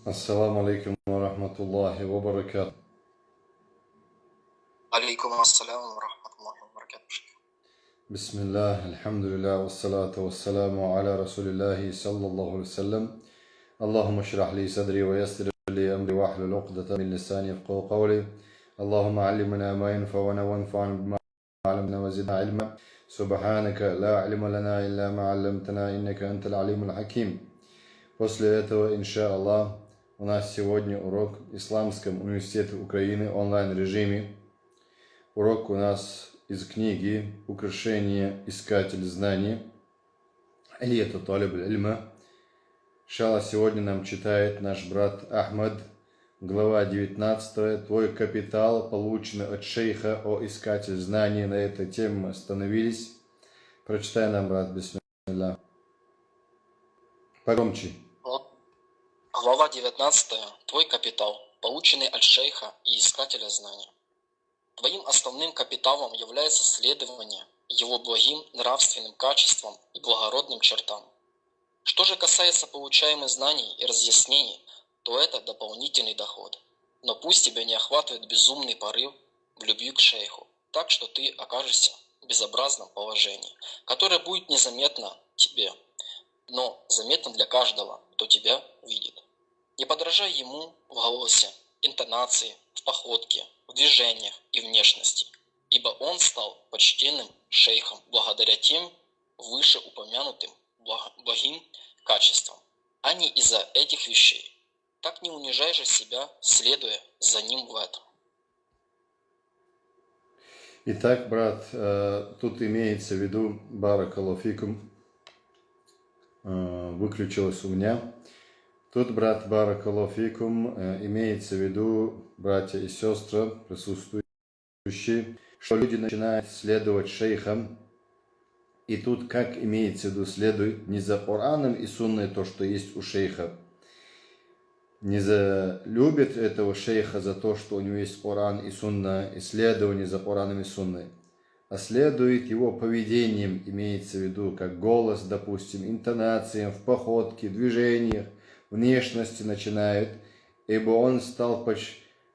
Ассаламу алейкум ва рахматуллахи ва баракату. عليكم السلام ورحمة الله وبركاته. Бисмиллах, альхамдулиллах, вассалату вассаламу аля расулиллахи саллаллаху алейхи вассалям. Аллахумма шрах ли садри ва яссир ли амри ва ахлул уқдата мин лисани яфқаху қавли. Аллахумма аллимна ма янфa'уна ванфa'на бima 'allamtana wa zidna ilma. Субханака ла илма лана илля ма 'алламтана иннака антал алимул хаким. После этого, инша Аллах, у нас сегодня урок в Исламском университете Украины онлайн-режиме. Урок у нас из книги «Украшение искатель знаний». Алияту талиб аль-ильма. Иншалла, сегодня нам читает наш брат Ахмад, глава 19. Твой капитал, полученный от шейха о искатель знаний. На этой теме мы остановились. Прочитай нам, брат, бисмилля. Погромче. Глава 19. Твой капитал, полученный от шейха и искателя знаний. Твоим основным капиталом является следование его благим нравственным качествам и благородным чертам. Что же касается получаемых знаний и разъяснений, то это дополнительный доход. Но пусть тебя не охватывает безумный порыв в любви к шейху, так что ты окажешься в безобразном положении, которое будет незаметно тебе, но заметно для каждого, кто тебя видит. Не подражай ему в голосе, интонации, в походке, в движениях и внешности, ибо он стал почтенным шейхом благодаря тем вышеупомянутым благим качествам, а не из-за этих вещей. Так не унижай же себя, следуя за ним в этом. Итак, брат, тут имеется в виду, баракаллаху фикум, выключилось у меня. Тут, брат, баракаллаху фикум, имеется в виду, братья и сестры, присутствующие, что люди начинают следовать шейхам. И тут, как имеется в виду, следует не за Кораном и Сунной, то, что есть у шейха. Не любит этого шейха за то, что у него есть Коран и Сунна, и следование за Кораном и Сунной, а следует его поведением, имеется в виду, как голос, допустим, интонациям, в походке, в движениях, внешности начинают, ибо он стал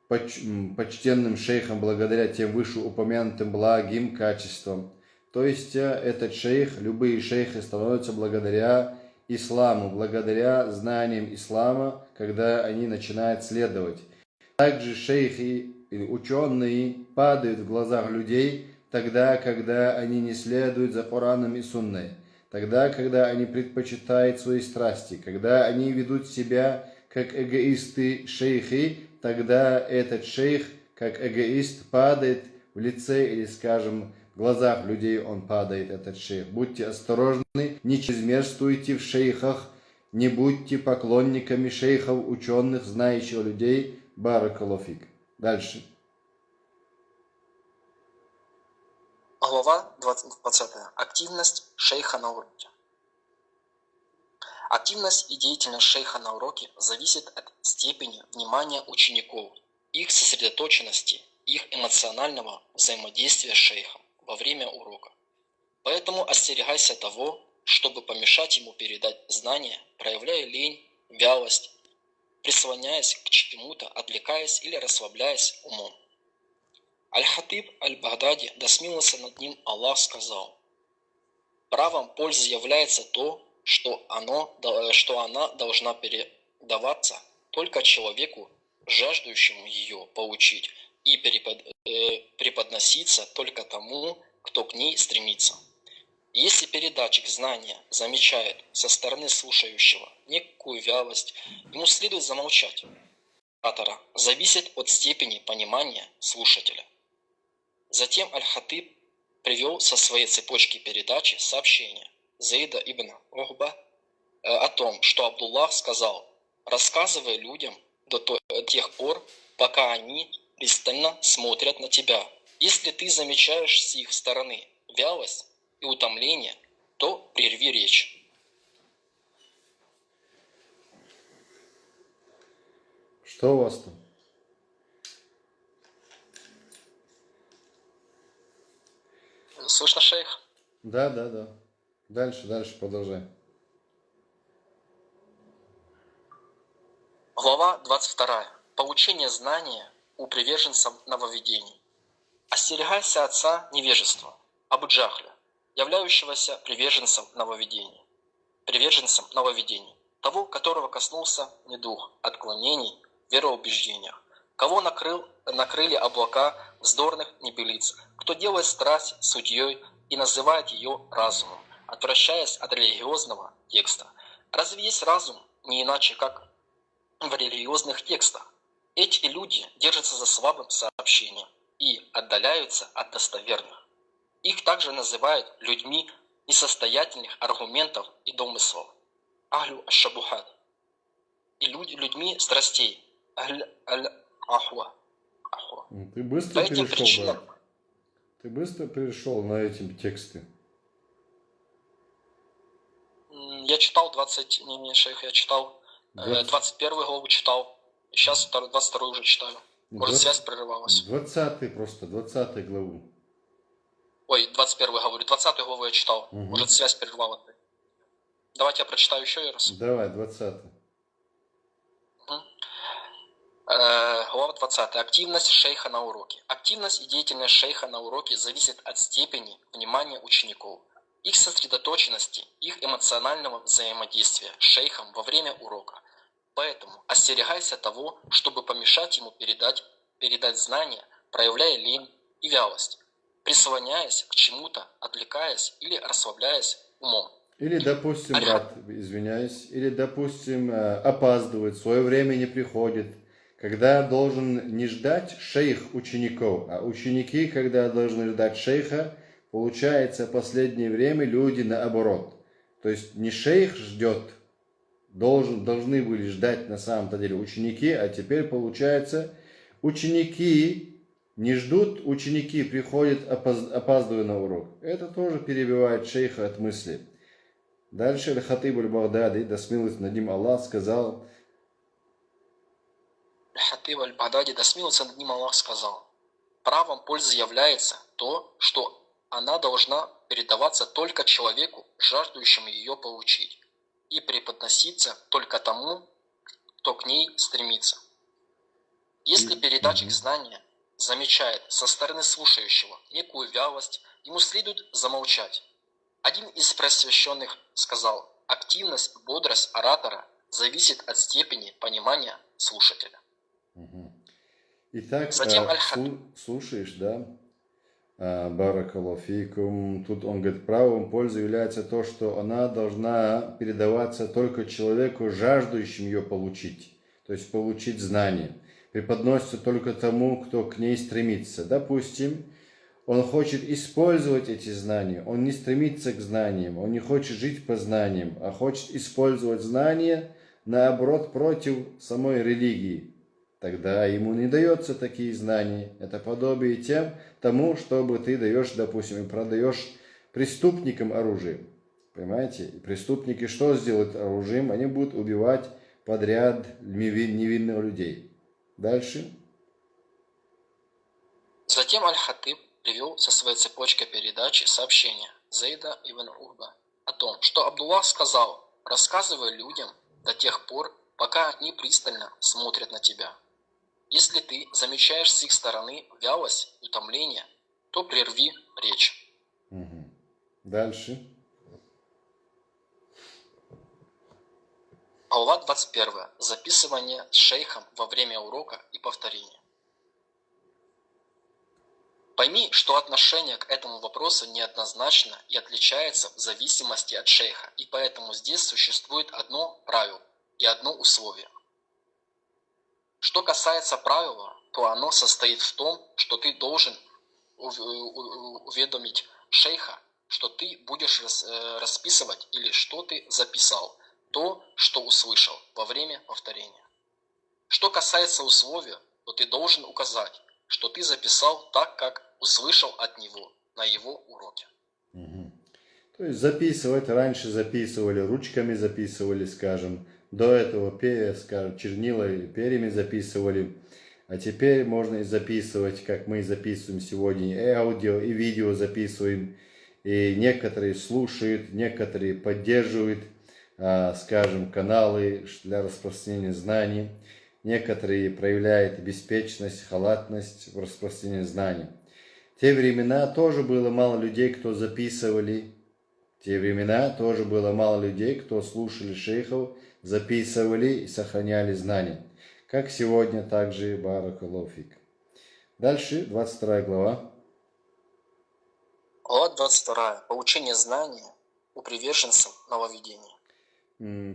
почтенным шейхом благодаря тем вышеупомянутым благим качествам. То есть этот шейх, любые шейхи становятся благодаря исламу, благодаря знаниям ислама, когда они начинают следовать. Также шейхи или ученые падают в глазах людей тогда, когда они не следуют за Кораном и Сунной, тогда, когда они предпочитают свои страсти, когда они ведут себя как эгоисты шейхи, тогда этот шейх, как эгоист, падает в лице или, скажем, в глазах людей он падает, этот шейх. Будьте осторожны, не чрезмерствуйте в шейхах, не будьте поклонниками шейхов, ученых, знающих людей. Баракаллаху фик. Дальше. Глава 20. Активность шейха на уроке. Активность и деятельность шейха на уроке зависит от степени внимания учеников, их сосредоточенности, их эмоционального взаимодействия с шейхом во время урока. Поэтому остерегайся того, чтобы помешать ему передать знания, проявляя лень, вялость, прислоняясь к чему-то, отвлекаясь или расслабляясь умом. Аль-Хатиб Аль-Багдади, да смилостился над ним Аллах, сказал: правом пользы является то, что она должна передаваться только человеку, жаждущему ее получить, и преподноситься только тому, кто к ней стремится. Если передатчик знания замечает со стороны слушающего некую вялость, ему следует замолчать. Оратора зависит от степени понимания слушателя. Затем Аль-Хатиб привел со своей цепочки передачи сообщение Зейда ибн Ухба о том, что Абдуллах сказал: рассказывай людям до тех пор, пока они пристально смотрят на тебя. Если ты замечаешь с их стороны вялость и утомление, то прерви речь. Что у вас там? Слышно, шейх? Да. Дальше продолжай. Глава 22. Получение знания у приверженцев нововведений. Остерегайся отца невежества, Абу-Джахля, являющегося приверженцем нововведений, того, которого коснулся недуг отклонений в вероубеждениях, кого накрыли облака вздорных небылиц, кто делает страсть судьей и называет ее разумом, отвращаясь от религиозного текста. Разве есть разум не иначе, как в религиозных текстах? Эти люди держатся за слабым сообщением и отдаляются от достоверных. Их также называют людьми несостоятельных аргументов и домыслов, ахлю аш-шабухат, и людьми страстей, ахва. Ты быстро перешел, да? Ты быстро перешел на эти тексты. Я читал 21 главу читал, сейчас 22 уже читаю. Может, связь прерывалась. 20 главу. Ой, 21 говорю, 20 главу я читал. Может, связь прервалась. Давайте я прочитаю еще раз. Давай, 20. Глава 20. Активность шейха на уроке. Активность и деятельность шейха на уроке зависит от степени внимания учеников, их сосредоточенности, их эмоционального взаимодействия с шейхом во время урока. Поэтому остерегайся того, чтобы помешать ему передать знания, проявляя лень и вялость, прислоняясь к чему-то, отвлекаясь или расслабляясь умом. Или, допустим, брат, извиняюсь, или, допустим, опаздывает, в свое время не приходит, когда должен не ждать шейх учеников, а ученики, когда должны ждать шейха, получается, в последнее время люди наоборот. То есть не шейх ждет, должны были ждать на самом-то деле ученики, а теперь получается, ученики не ждут, ученики приходят, опаздывая на урок. Это тоже перебивает шейха от мысли. Дальше Аль-Хатиб Аль-Багдади, да смилуется над ним Аллах, сказал, Аль-Хатиб Аль-Багдади, да смилуется над ним Аллах, сказал: правом пользы является то, что она должна передаваться только человеку, жаждущему ее получить, и преподноситься только тому, кто к ней стремится. Если передатчик знания замечает со стороны слушающего некую вялость, ему следует замолчать. Один из просвещенных сказал: активность и бодрость оратора зависит от степени понимания слушателя. Итак, Затем слушаешь, да? Баракаллаху фикум. Тут он говорит, правом пользой является то, что она должна передаваться только человеку, жаждущему ее получить, то есть получить знание. Преподносится только тому, кто к ней стремится. Допустим, он хочет использовать эти знания, он не стремится к знаниям, он не хочет жить по знаниям, а хочет использовать знания, наоборот, против самой религии. Тогда ему не дается такие знания. Это подобие тому, чтобы ты даешь, допустим, и продаешь преступникам оружие. Понимаете? И преступники что сделают оружием? Они будут убивать подряд невинных людей. Дальше. Затем Аль-Хатиб привел со своей цепочкой передачи сообщение Зейда ибн Урба о том, что Абдуллах сказал: рассказывай людям до тех пор, пока они пристально смотрят на тебя. Если ты замечаешь с их стороны вялость, утомление, то прерви речь. Дальше. Глава 21. Записывание с шейхом во время урока и повторение. Пойми, что отношение к этому вопросу неоднозначно и отличается в зависимости от шейха, и поэтому здесь существует одно правило и одно условие. Что касается правила, то оно состоит в том, что ты должен уведомить шейха, что ты будешь расписывать или что ты записал, то, что услышал во время повторения. Что касается условия, то ты должен указать, что ты записал так, как услышал от него на его уроке. То есть записывать, раньше записывали, ручками записывали, скажем, до этого чернила и перьями записывали, а теперь можно и записывать, как мы записываем сегодня, и аудио, и видео записываем, и некоторые слушают, некоторые поддерживают, скажем, каналы для распространения знаний. Некоторые проявляют беспечность, халатность в распространении знаний. В те времена тоже было мало людей, кто записывали. В те времена тоже было мало людей, кто слушали шейхов, записывали и сохраняли знания. Как сегодня, также баракаллаху фик. Дальше, 22 глава. Глава 22. Получение знания у приверженцев нововведений.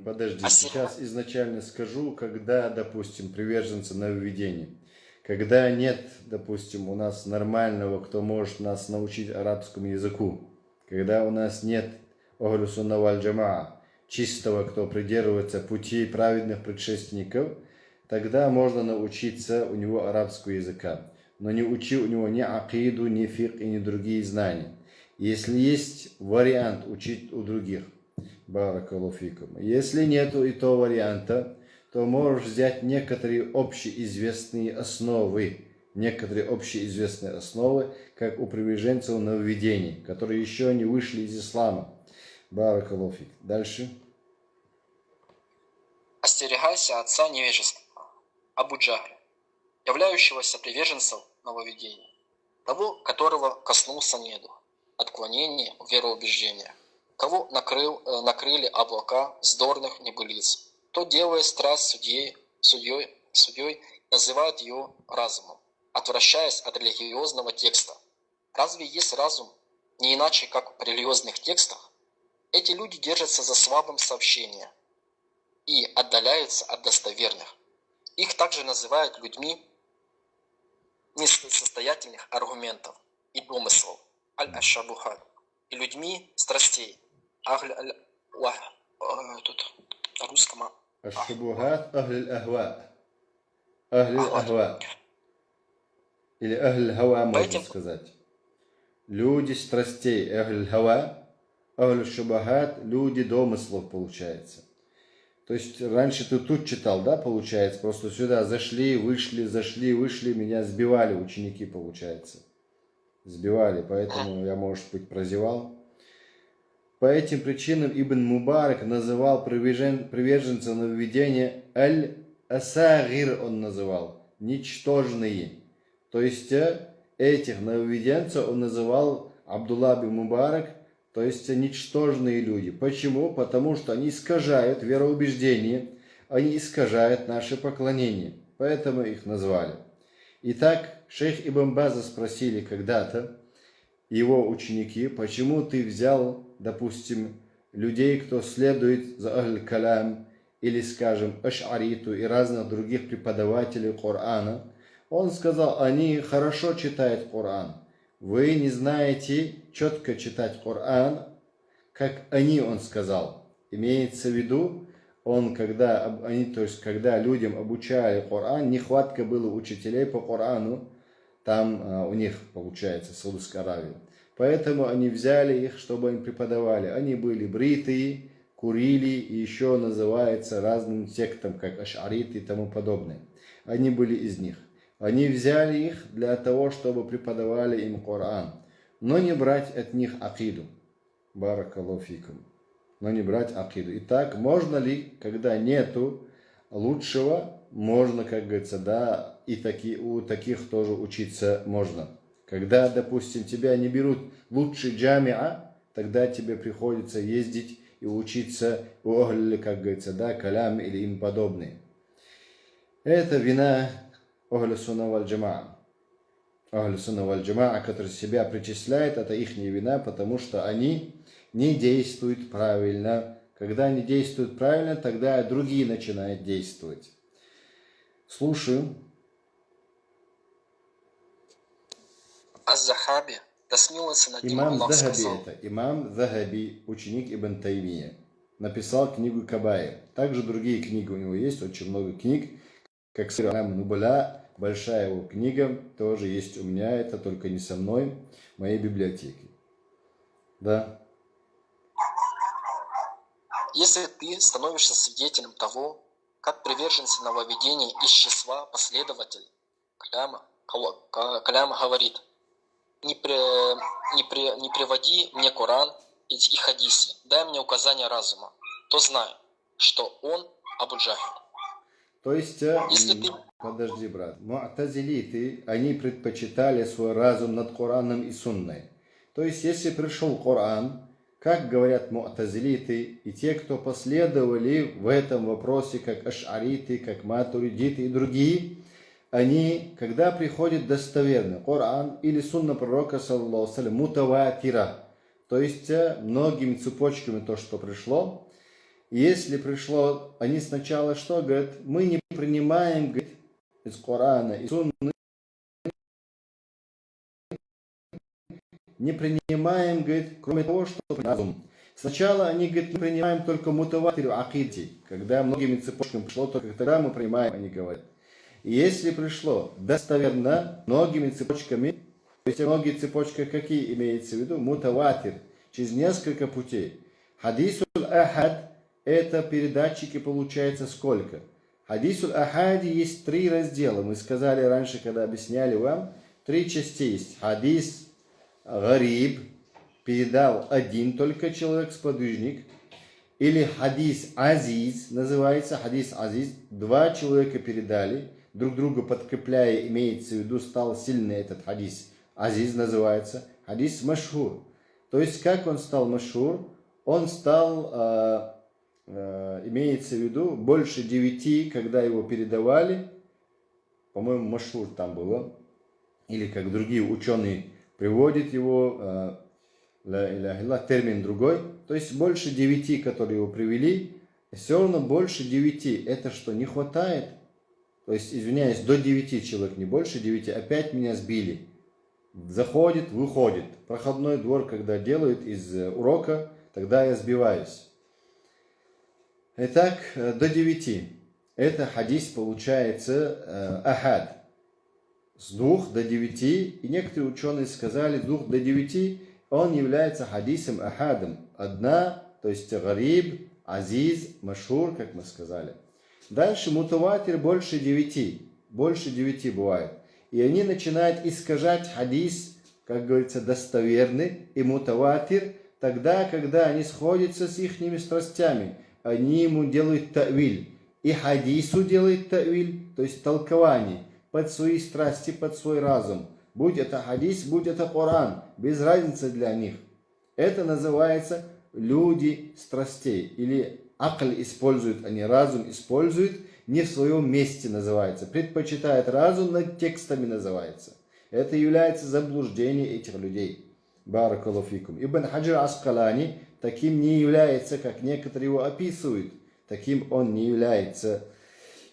Подожди, сейчас изначально скажу, когда, допустим, приверженцы нововведений. Когда нет, допустим, у нас нормального, кто может нас научить арабскому языку. Когда у нас нет ахлю сунна валь джамаа, чистого, кто придерживается путей праведных предшественников, тогда можно научиться у него арабского языка. Но не учи у него ни акиду, ни фикх и ни другие знания. Если есть вариант учить у других, баракаллаху фикум. Если нету и того варианта, то можешь взять некоторые общеизвестные основы, как у приверженцев нововведений, которые еще не вышли из ислама. Баракаллаху фик. Дальше. Остерегайся отца невежества, Абу Джахля, являющегося приверженцем нововведений, того, которого коснулся недух, отклонение в вероубеждениях, кого накрыли облака вздорных небылиц, то, делая страсть судьей, называют ее разумом, отвращаясь от религиозного текста. Разве есть разум не иначе, как в религиозных текстах? Эти люди держатся за слабым сообщением и отдаляются от достоверных. Их также называют людьми несостоятельных аргументов и домыслов, аль-ашабухат, и людьми страстей, тут на русском. Ашабухат ахль-ахва. Ахль-ахва. Или ахль-хава, можно сказать. Люди страстей, ахль-хава, ахль-шабахат, люди домыслов, получается. То есть раньше ты тут читал, да, получается, просто сюда зашли, вышли, меня сбивали ученики, получается. Сбивали, поэтому я, может быть, прозевал. По этим причинам Ибн Мубарак называл приверженцев нововведения аль-асагир, он называл, ничтожные. То есть этих нововведенцев он называл Абдулла бин Мубарак, то есть ничтожные люди. Почему? Потому что они искажают вероубеждение, они искажают наше поклонение. Поэтому их назвали. Итак, шейх Ибн База спросили когда-то его ученики, почему ты взял, допустим, людей, кто следует за Ахль-Калям, или, скажем, Аш'ариту и разных других преподавателей Корана. Он сказал, они хорошо читают Коран. Вы не знаете четко читать Коран, как они, он сказал. Имеется в виду, когда людям обучали Коран, нехватка было учителей по Корану, там у них, получается, Саудовская Аравия. Поэтому они взяли их, чтобы им преподавали. Они были бритые, курили и еще называются разным сектам, как аш'ариты и тому подобное. Они были из них. Они взяли их для того, чтобы преподавали им Коран, но не брать от них акиду. Баракаллаху фикум. Но не брать акиду. Итак, можно ли, когда нету лучшего, можно, как говорится, да, у таких тоже учиться можно. Когда, допустим, тебя не берут лучший джамиа, тогда тебе приходится ездить и учиться у ахль, как говорится, да, калям или им подобные. Это вина ахль сунна валь джамаа. Ахль сунна валь джамаа, который себя причисляет, это их вина, потому что они не действуют правильно. Когда они действуют правильно, тогда другие начинают действовать. Слушаю. Аз-Захаби, да смилуется над ним Имам Аллах, Захаби, сказал. это имам Захаби, ученик Ибн Таймия, написал книгу Кабаир. Также другие книги у него есть, очень много книг, как Сир Алям Нубаля, большая его книга, тоже есть у меня, это только не со мной, в моей библиотеке. Да. Если ты становишься свидетелем того, как приверженцы нововведений из числа последователей Каляма говорит, не приводи мне Коран и хадисы, дай мне указания разума, то знай, что он Абу Джахл. То есть, Если ты... подожди, брат, му'тазилиты, они предпочитали свой разум над Кораном и Сунной. То есть, если пришел Коран, как говорят му'тазилиты, и те, кто последовали в этом вопросе, как аш'ариты, как матуридиты и другие, они, когда приходит достоверный Коран или Сунна пророка, саллаллаху алейхи ва саллям, мутаватира, то есть многими цепочками то, что пришло, если пришло, они сначала что говорят, мы не принимаем, говорит, из Корана и Сунны, не принимаем, говорит, кроме того, что разум. Сначала они, говорят, мы принимаем только мутаватир акиди, когда многими цепочками пришло, только тогда мы принимаем, они говорят. И если пришло достоверно, многими цепочками, то есть многие цепочки какие имеется в виду? Мутаватир, через несколько путей. Хадисуль ахад, это передатчики получается сколько? Хадисуль ахади есть 3 раздела. Мы сказали раньше, когда объясняли вам, 3 части есть. Хадис гариб, передал один только человек-сподвижник. Или хадис азиз, называется хадис азиз. 2 человека передали, друг друга подкрепляя, имеется в виду, стал сильный этот хадис. Азиз называется. Хадис машхур. То есть, как он стал машхур? Он стал, имеется в виду, больше 9, когда его передавали. По-моему, машхур там было. Или как другие ученые приводят его, термин другой. То есть, больше 9, которые его привели. Все равно больше 9. Это что, не хватает? То есть, извиняюсь, до 9 человек, не больше 9, опять меня сбили. Заходит, выходит. Проходной двор, когда делают из урока, тогда я сбиваюсь. Итак, до 9. Это хадис получается ахад. С 2 до 9. И некоторые ученые сказали, с 2 до 9 он является хадисом ахадом. Одна, то есть гариб, азиз, машхур, как мы сказали. Дальше мутаватир больше 9. Больше 9 бывает. И они начинают искажать хадис, как говорится, достоверный и мутаватир, тогда, когда они сходятся с их страстями. Они ему делают та'виль. И хадису делают та'виль, то есть толкование, под свои страсти, под свой разум. Будь это хадис, будь это Коран, без разницы для них. Это называется люди страстей. Или акль используют, они разум используют, не в своем месте называется. Предпочитает разум над текстами называется. Это является заблуждением этих людей. Баракаллаху фикум. Ибн Хаджар Аскалани таким не является, как некоторые его описывают. Таким он не является.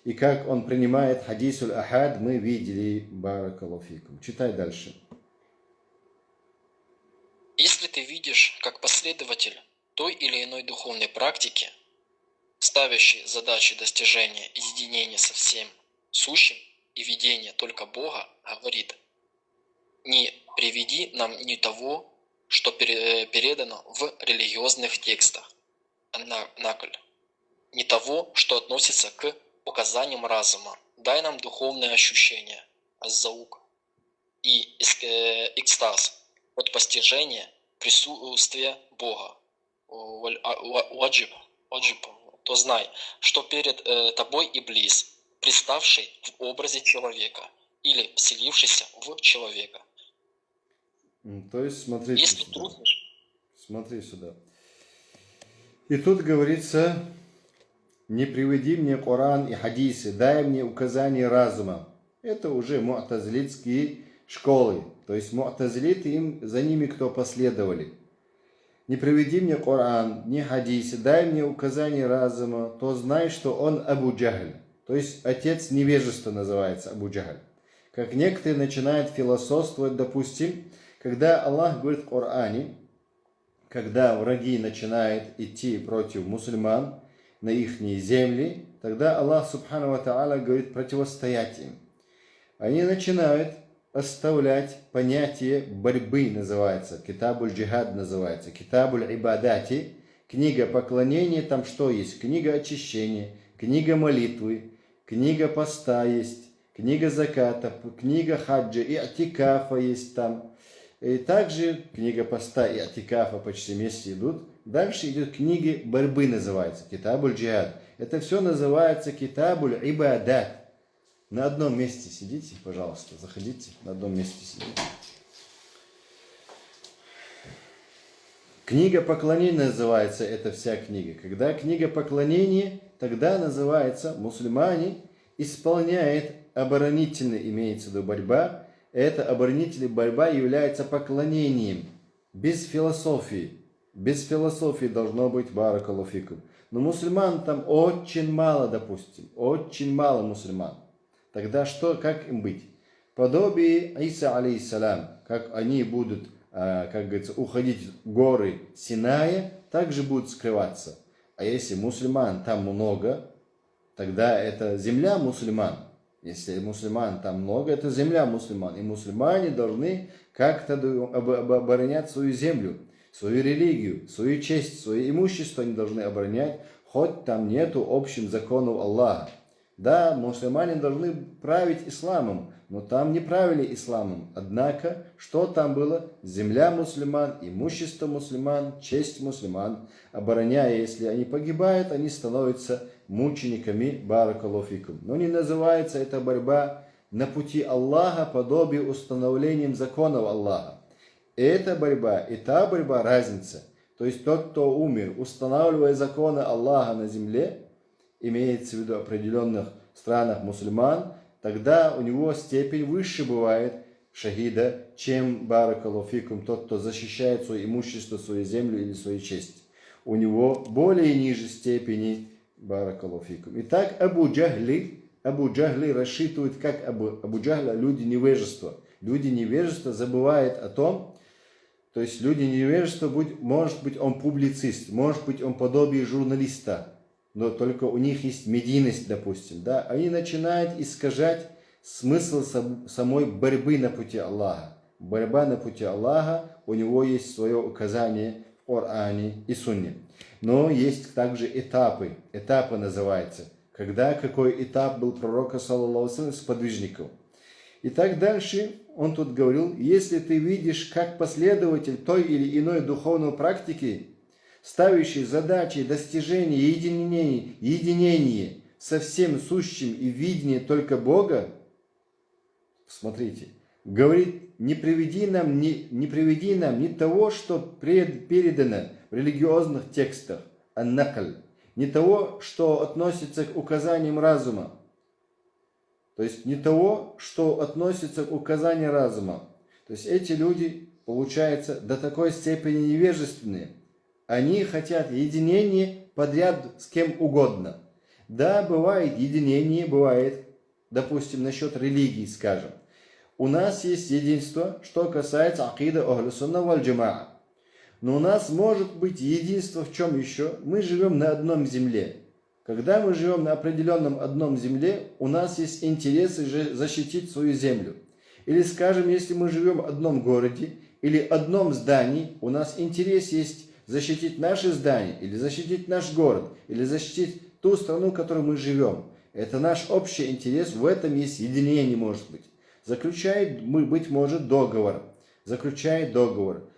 И как он принимает хадисуль ахад, мы видели. Баракаллаху фикум. Читай дальше. Если ты видишь, как последователь той или иной духовной практики, ставящий задачей достижения единения со всем сущим и видения только Бога, говорит: не приведи нам ни того, что передано в религиозных текстах, накль, ни того, что относится к указаниям разума. Дай нам духовное ощущение, аззаук, и экстаз от постижения присутствия Бога, ваджиб, то знай, что перед тобой Иблис, приставший в образе человека или вселившийся в человека. То есть, смотрите, если сюда. трудишь, Смотри сюда. И тут говорится, не приведи мне Коран и хадисы, дай мне указания разума. Это уже му'тазилитские школы. То есть му'тазилиты, за ними кто последовали. Не приведи мне Коран, не хадисы, дай мне указания разума, то знай, что он Абу Джахль. То есть отец невежества называется Абу Джахль. Как некоторые начинают философствовать, допустим, когда Аллах говорит в Коране, когда враги начинают идти против мусульман на их земли, тогда Аллах Субхану ва Та'аля говорит противостоять им. Они начинают оставлять понятие борьбы, называется, китабуль джихад называется, китабуль ибадати, книга поклонения, там что есть? Книга очищения, книга молитвы, книга поста есть, книга заката, книга хаджа и атикафа есть там. И также книга поста и атикафа почти вместе идут. Дальше идет книги борьбы, называется, китабуль джихад. Это все называется китабуль ибадат. На одном месте сидите, пожалуйста, заходите, на одном месте сидите. Книга поклонений называется эта вся книга. Когда книга поклонений, тогда называется мусульмане исполняет оборонительный, имеется в виду борьба. Это оборонительная борьба является поклонением, без философии. Без философии должно быть баракаллаху фикум. Но мусульман там очень мало, допустим, очень мало мусульман. Тогда что, как им быть? Подобие Иса алейхиссалям, как они будут, как говорится, уходить в горы Синая, также будут скрываться. А если мусульман там много, тогда это земля мусульман. Если мусульман там много, это земля мусульман. И мусульмане должны как-то оборонять свою землю, свою религию, свою честь, свое имущество они должны оборонять, хоть там нету общим законов Аллаха. Да, мусульмане должны править исламом, но там не правили исламом. Однако, что там было? Земля мусульман, имущество мусульман, честь мусульман. Обороняя, если они погибают, они становятся мучениками, баракаллаху фикум. Но не называется эта борьба на пути Аллаха подобие установлением законов Аллаха. Эта борьба и та борьба разница. То есть тот, кто умер, устанавливая законы Аллаха на земле, имеется в виду определенных странах мусульман, тогда у него степень выше бывает шахида, чем баракаллаху фикум, тот, кто защищает свое имущество, свою землю или свою честь. У него более ниже степени баракаллаху фикум. Итак, Абу Джахли рассчитывает, как Абу Джахля, люди невежества. Люди невежества забывают о том, то есть люди невежества, может быть он публицист, может быть он подобие журналиста, но только у них есть медийность, допустим, да, они начинают искажать смысл самой борьбы на пути Аллаха. Борьба на пути Аллаха, у него есть свое указание в Коране и Сунне. Но есть также этапы называются, когда какой этап был пророка, саллаллаху алейхи ва саллям, с подвижником. И так дальше он тут говорил, если ты видишь, как последователь той или иной духовной практики, ставящий задачей достижения единения со всем сущим и видение только Бога, смотрите, говорит, не приведи нам ни того, что передано в религиозных текстах, ан-накль, не того, что относится к указаниям разума. То есть не того, что относится к указанию разума. То есть эти люди, получается, до такой степени невежественные. Они хотят единения подряд с кем угодно. Да, бывает единение, бывает, допустим, насчет религии, скажем. У нас есть единство, что касается акида ахлю сунна валь джамаа. Но у нас может быть единство в чем еще? Мы живем на одном земле. Когда мы живем на определенном одном земле, у нас есть интересы защитить свою землю. Или, скажем, если мы живем в одном городе или одном здании, у нас интерес есть защитить наше здание, или защитить наш город, или защитить ту страну, в которой мы живем. Это наш общий интерес, в этом есть единение, может быть. Быть может, договор.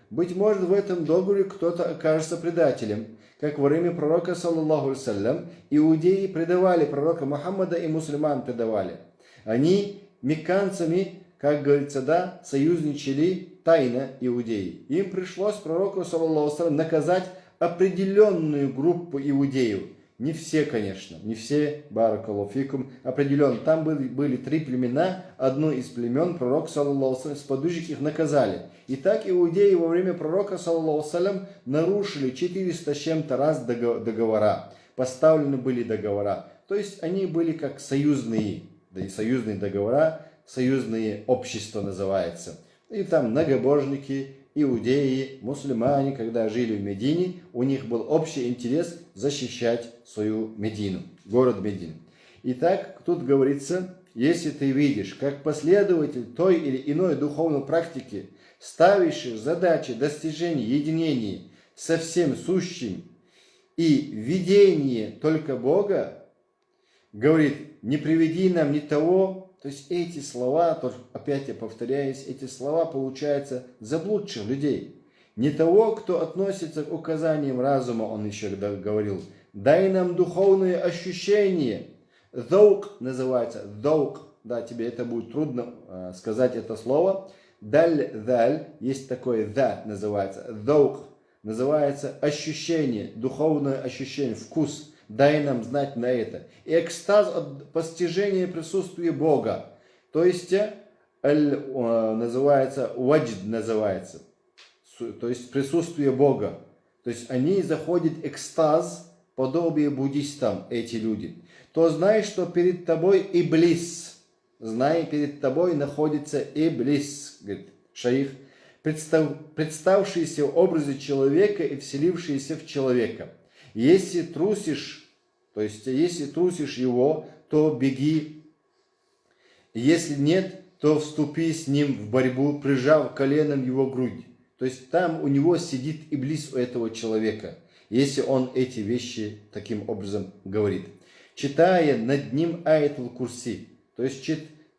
Быть может, в этом договоре кто-то окажется предателем. Как во время пророка, саллаллаху алейхи ва саллям, иудеи предавали пророка Мухаммада и мусульман предавали. Они мекканцами, как говорится, да, союзничали тайно иудеи. Им пришлось пророку, саллаллаху алейхи ва саллям, наказать определенную группу иудеев. Не все, конечно, не все, баракаллаху фикум, определенно. Там были 3 племена, одно из племен пророк, саллаллаху алейхи ва саллям, сподвижники их наказали. И так иудеи во время пророка, саллаллаху алейхи ва саллям, нарушили 400 с чем-то раз договора. Поставлены были договора. То есть они были как союзные, да и союзные договора, союзные общества называется. И там многобожники, иудеи, мусульмане, когда жили в Медине, у них был общий интерес защищать свою Медину, город Медину. Итак, тут говорится, если ты видишь, как последователь той или иной духовной практики, ставящий задачи достижения единения со всем сущим и видение только Бога, говорит, не приведи нам ни того. То есть эти слова, опять я повторяюсь, эти слова получаются заблудших людей. Не того, кто относится к указаниям разума, он еще говорил, дай нам духовные ощущения. Заук называется, заук, да, тебе это будет трудно сказать это слово. Даль, есть такое да, называется, заук, называется ощущение, духовное ощущение, вкус. Дай нам знать на это. И экстаз от постижения присутствия Бога. То есть, называется, ваджд называется. То есть, присутствие Бога. То есть, они заходят в экстаз, подобие буддистам, эти люди. То знай, что перед тобой Иблис. Знай, перед тобой находится Иблис, говорит шейх, представшийся в образе человека и вселившийся в человека. Если трусишь, то есть, если трусишь его, то беги. Если нет, то вступи с ним в борьбу, прижав коленом его грудь. То есть, там у него сидит Иблис у этого человека, если он эти вещи таким образом говорит. Читая над ним аятул курси, то есть,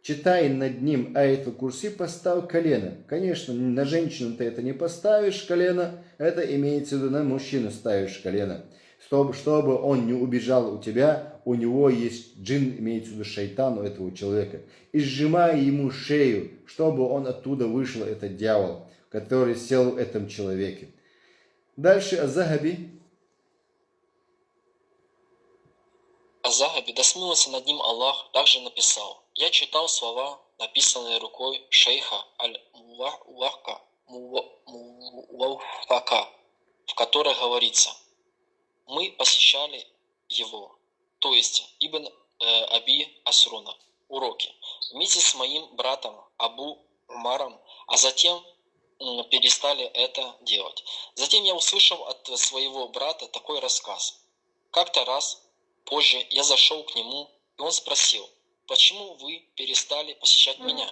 читая над ним аятул курси, поставь колено. Конечно, на женщину ты это не поставишь колено, это имеется в виду, на мужчину ставишь колено. Чтобы он не убежал у тебя, у него есть джин, имеется в виду шайтан у этого человека. И сжимая ему шею, чтобы он оттуда вышел, этот дьявол, который сел в этом человеке. Дальше Аз-Захаби. Да смилуется над ним Аллах, также написал: «Я читал слова, написанные рукой шейха Аль-Муаффака, в которых говорится: мы посещали его, то есть Ибн Аби Асруна, уроки, вместе с моим братом Абу Умаром, а затем перестали это делать. Затем я услышал от своего брата такой рассказ. Как-то раз позже я зашел к нему, и он спросил: почему вы перестали посещать меня?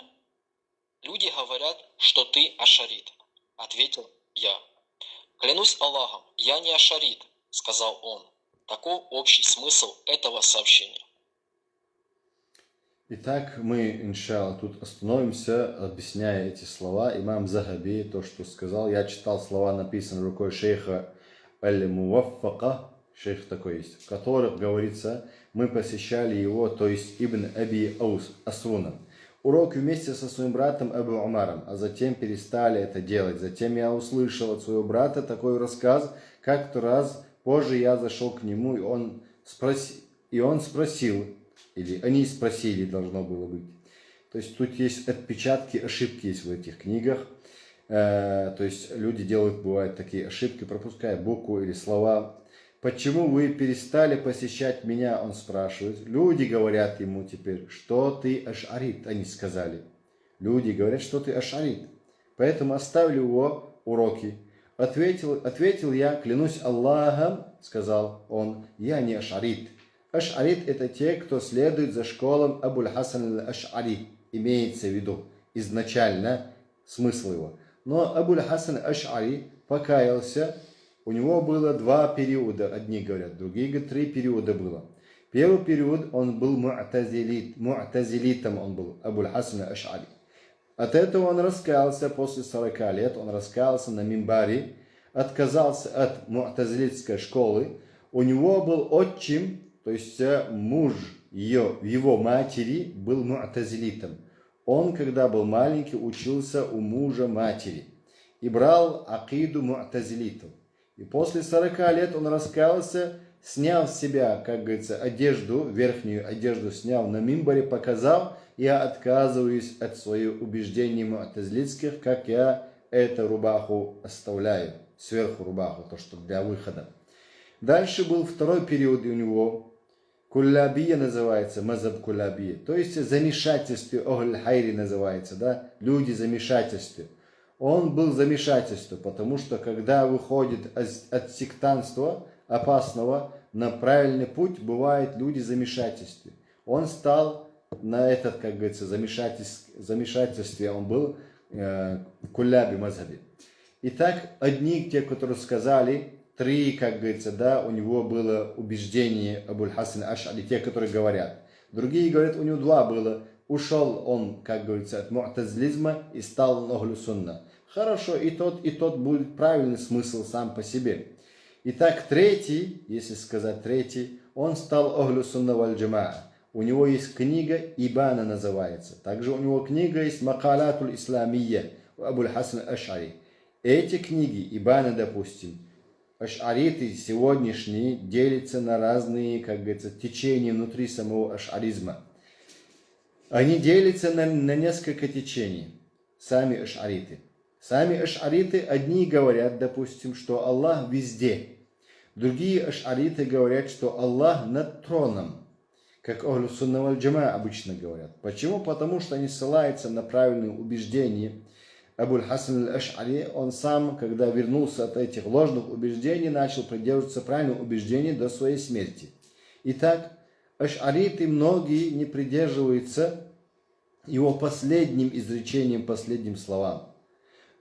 Люди говорят, что ты ашарит. Ответил я: клянусь Аллахом, я не ашарит, сказал он. Таков общий смысл этого сообщения. Итак, мы, иншалла, тут остановимся, объясняя эти слова. Имам Захаби, то, что сказал, я читал слова, написанные рукой шейха Аль-Муаффака, шейх такой есть, в которых говорится, мы посещали его, то есть Ибн Аби Асруна, урок вместе со своим братом Абу Умаром, а затем перестали это делать. Затем я услышал от своего брата такой рассказ, как-то раз позже я зашел к нему, и он спросил, или они спросили, должно было быть. То есть тут есть отпечатки, ошибки есть в этих книгах. То есть люди делают, бывают такие ошибки, пропуская букву или слова. Почему вы перестали посещать меня, он спрашивает. Люди говорят ему теперь, что ты ашарит, они сказали. Люди говорят, что ты ашарит. Поэтому оставили его уроки. Ответил я, клянусь Аллахом, сказал он, я не ашарит. Аш'арит — это те, кто следует за школом Абуль-Хасан аль-Аш'ари, имеется в виду изначально смысл его. Но Абуль-Хасан аль-Аш'ари покаялся, у него было 2 периода, одни говорят, другие говорят, 3 периода было. Первый период он был му'тазилитом, он был Абуль-Хасан аль-Аш'ари. От этого он раскаялся после 40 лет, он раскаялся на мимбаре, отказался от му'тазилитской школы. У него был отчим, то есть муж его матери был му'тазилитом. Он, когда был маленький, учился у мужа матери и брал акиду му'тазилитов. И после 40 лет он раскаялся, снял с себя, как говорится, одежду, верхнюю одежду снял на мимбаре, показал: я отказываюсь от своих убеждений му'тазилитских, как я эту рубаху оставляю, сверху рубаху, то, что для выхода. Дальше был второй период у него. Куллабия называется, мазаб куллабия. То есть замешательство, огль-хайри называется, да? Люди замешательства. Он был в замешательстве, потому что когда выходит от сектантства опасного на правильный путь, бывает люди в замешательстве. Он стал на этот, как говорится, замешательстве, он был в кулляби мазхабе. Итак, одни, те, которые сказали, 3, как говорится, да, у него было убеждение Абуль-Хасан аль-Аш'ари, те, которые говорят. Другие говорят, у него 2 было. Ушел он, как говорится, от му'тазилизма и стал ахлю сунна. хорошо, и тот будет правильный смысл сам по себе. Итак, третий, если сказать третий, он стал Ахлю Сунна валь Джамаа. У него есть книга Ибана называется. Также у него книга есть Макалатуль Исламия у Абуль Хасан Аш'ари. Эти книги Ибана, допустим, аш'ариты сегодняшние делятся на разные, как говорится, течения внутри самого аш'аризма. Они делятся на несколько течений, сами аш'ариты. Сами аш'ариты одни говорят, допустим, что Аллах везде. Другие аш'ариты говорят, что Аллах над троном, как Ахлю Сунна валь Джамаа обычно говорят. Почему? Потому что они ссылаются на правильные убеждения. Абуль Хасан аль-Аш'ари, он сам, когда вернулся от этих ложных убеждений, начал придерживаться правильных убеждений до своей смерти. Итак, аш'ариты многие не придерживаются его последним изречением, последним словам.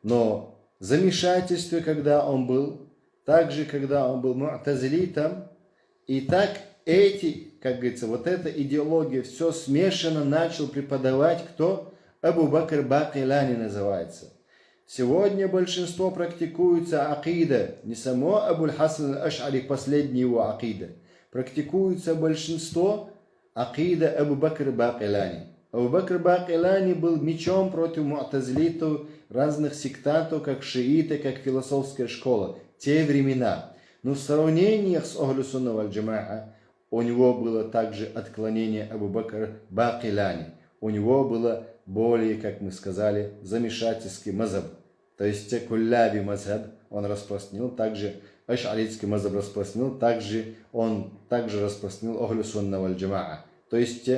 Но замешательство, когда он был, также когда он был му'тазилитом, и так эти, как говорится, вот эта идеология, все смешано начал преподавать кто? Абу Бакр Бакилани называется. Сегодня большинство практикуется акида, не само Абуль Хасан аль-Аш'ари, последний его акида. Практикуется большинство акида Абу Бакр Бакилани. Абу Бакр Бакилани был мечом против му'тазилитов, разных сектантов, как шииты, как философская школа. Те времена. Но в сравнении с Ахлю Сунна валь Джамаа у него было также отклонение Абу Бакр Бакилани. У него было более, как мы сказали, замешательский мазаб. То есть кулляби мазаб он распространил, также аш'аритский мазаб распространил, он также распространил Ахлю Сунна валь Джамаа. То есть,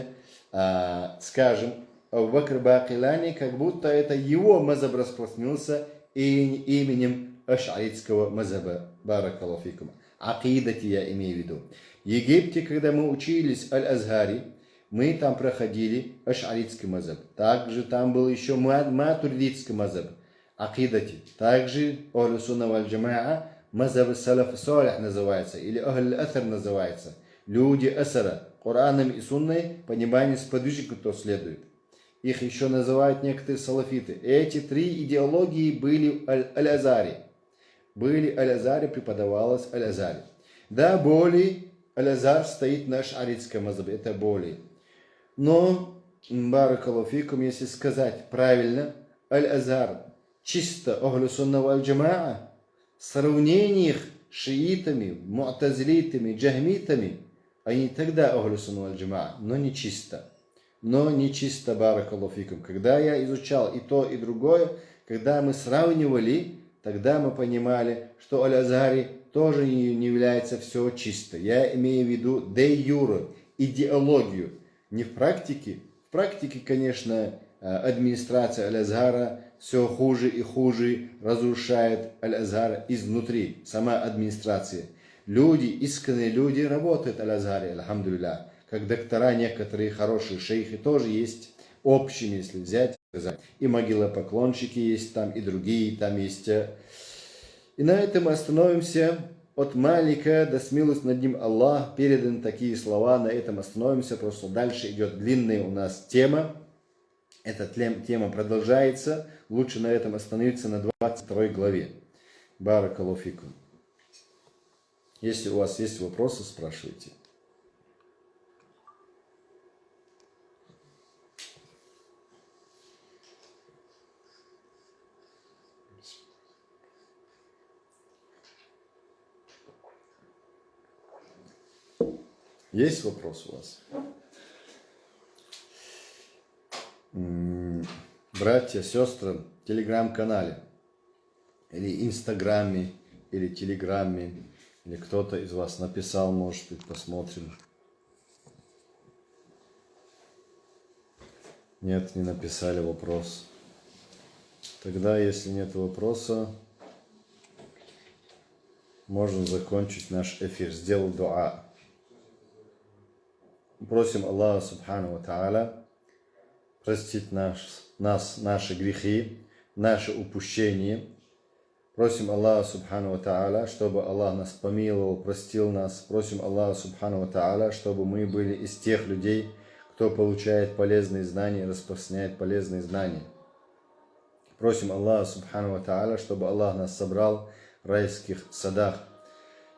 скажем, Абу Бакр Бакилани, как будто это его мазаб распространился именем аш'аритского мазаба. Баракаллаху фикум. Акидати я имею в виду. В Египте, когда мы учились Аль-Азгари, мы там проходили аш'аритский мазаб. Также там был еще матуридский мазаб. Акидати. Также Ахлю Сунна валь Джамаа мазаб салаф салих называется. Или Ахль Асар называется. Люди Асара. Кораном и Сунной понимание сподвижников, кто следует. Их еще называют некоторые салафиты. Эти три идеологии были Аль-Азари. Были Аль-Азари, преподавалось Аль-Азари. Да, более Аль-Азар стоит на аш'аритском мазабе. Это более. Но, баракаллаху фикум, если сказать правильно, Аль-Азар чисто Ахлю Сунна валь Джамаа в сравнениях с шиитами, му'тазилитами, джахмитами, они тогда Ахлю Сунна валь Джамаа, но не чисто. Но не чисто, баракаллаху фикум. Когда я изучал и то, и другое, когда мы сравнивали, тогда мы понимали, что Аль-Азари тоже не является все чисто. Я имею в виду де юре, идеологию. Не в практике. В практике, конечно, администрация Аль-Азгара все хуже и хуже разрушает Аль-Азгар изнутри. Сама администрация. Люди, искренние люди работают в Аль-Азгаре, альхамдулилля. Как доктора, некоторые хорошие шейхи тоже есть общими, если взять. И могилопоклонщики есть там, и другие там есть. И на этом мы остановимся. От Малика до смилость над ним Аллах переданы такие слова. На этом остановимся. Просто дальше идет длинная у нас тема. Эта тема продолжается. Лучше на этом остановиться на 22 главе. Баракаллаху фикум. Если у вас есть вопросы, спрашивайте. Есть вопрос у вас? Братья, сестры, в телеграм-канале, или инстаграме, или телеграме, или кто-то из вас написал, может быть, посмотрим. Нет, не написали вопрос. Тогда, если нет вопроса, можно закончить наш эфир. Сделал дуа. Просим Аллаха Субхану ва Тааля простить нас, наши грехи, наши упущения. Просим Аллаха Субхану ва Тааля, чтобы Аллах нас помиловал, простил нас. Просим Аллаха Субхану ва Тааля, чтобы мы были из тех людей, кто получает полезные знания, распространяет полезные знания. Просим Аллаха Субхану Ва Тааля, чтобы Аллах нас собрал в райских садах.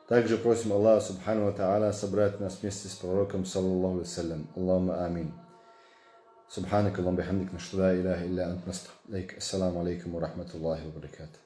Также просим Аллаха Субхану Ва Тааля собрать нас вместе с пророком, саллаллаху алейhi. Аллахума амин. Субханак Аллахум бихамдик, нашту ла иляха илля ант, настагфирука. Ассаламу алейкум ва рахматуллахи ва баракатух.